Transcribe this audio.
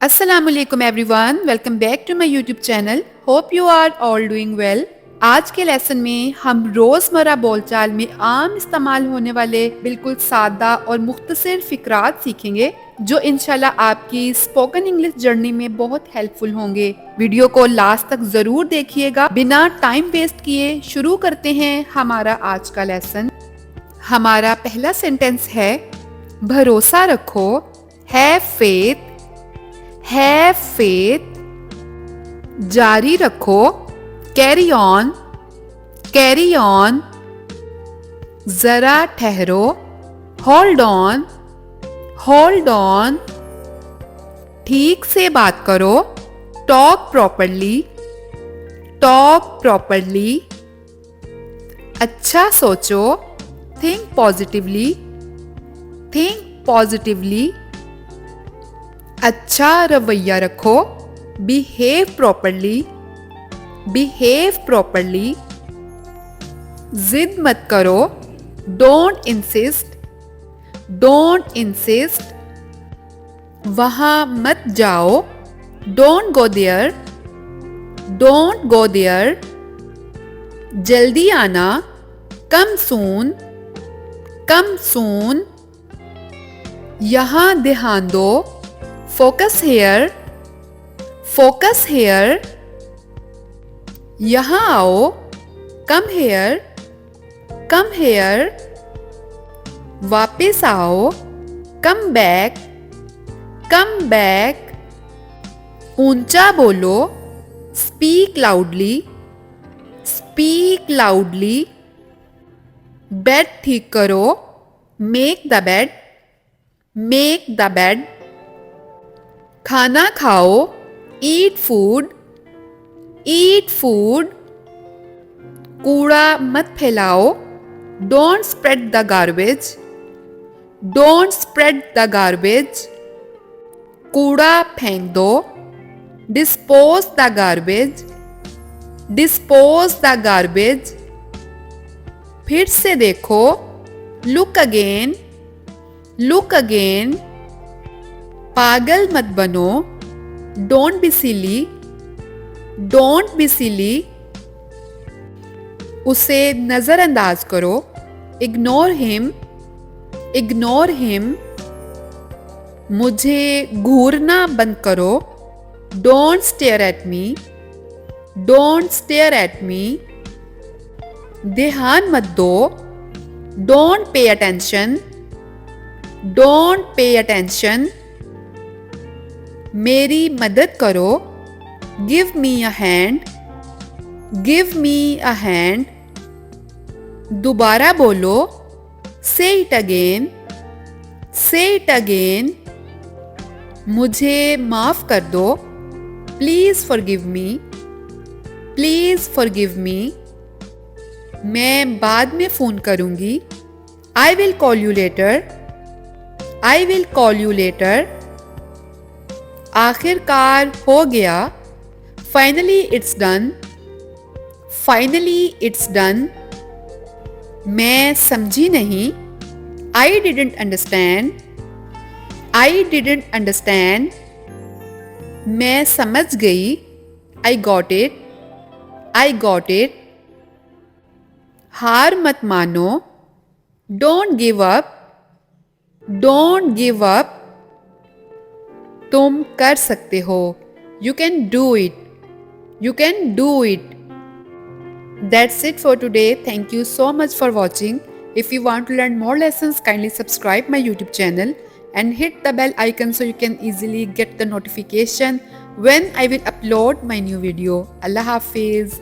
अस्सलामुअलैकुम everyone, welcome back to my YouTube channel. Hope you are all doing well. आज के lesson में हम रोज़मर्रा बोलचाल में आम इस्तेमाल होने वाले बिल्कुल सादा और मुख्तसर फ़िक्रात सीखेंगे जो इंशाल्लाह आपकी स्पोकन इंग्लिश जर्नी में बहुत हेल्पफुल होंगे। वीडियो को लास्ट तक ज़रूर देखिएगा। बिना टाइम वेस्ट किए शुरू करते हैं हमारा आज का लेसन। हमारा पहला सेंटेंस है भरोसा रखो, हैव फेथ। Have faith. जारी रखो, कैरी ऑन। Carry on. जरा ठहरो, होल्ड ऑन। Hold on. ठीक से बात करो, टॉक प्रॉपरली। Talk properly. अच्छा सोचो, थिंक पॉजिटिवली। Think positively. अच्छा रवैया रखो, बिहेव प्रॉपरली। Behave properly. जिद मत करो, डोंट इंसिस्ट। Don't insist. वहां मत जाओ, don't go there. Don't go there. जल्दी आना, कम सून। कम सून। यहां ध्यान दो, फोकस हेयर। Focus hair. यहां आओ, कम हेयर। Come here. वापस आओ, कम बैक। कम बैक। ऊंचा बोलो, speak loudly. Speak loudly. Bed ठीक करो, make the bed. Make the bed. खाना खाओ, ईट फूड। Eat food. कूड़ा मत फैलाओ, don't spread the garbage. Don't spread the garbage. कूड़ा फेंक दो, dispose the garbage. Dispose the garbage. फिर से देखो, लुक अगेन। Look again. पागल मत बनो, don't be silly. Don't be silly. उसे नजरअंदाज करो, इग्नोर हिम। Ignore him. मुझे घूरना बंद करो, don't stare at me. Don't stare at me. ध्यान मत दो, don't pay attention. Don't pay attention. मेरी मदद करो, give me a hand. Give me a hand. दोबारा बोलो, से इट अगेन। से इट अगेन। मुझे माफ कर दो, please forgive me. Please forgive me. मैं बाद में फोन करूंगी, I will call you later. I will call you later. आखिरकार हो गया, finally it's done. Finally it's done. मैं समझी नहीं, I didn't understand. I didn't understand. मैं समझ गई, I got it. I got it. हार मत मानो, don't give up. Don't give up. तुम कर सकते हो, you can do it. You can do it. That's it for today. Thank you so much for watching. If you want to learn more lessons, kindly subscribe my YouTube channel and hit the bell icon so you can easily get the notification when I will upload my new video. Allah Hafiz.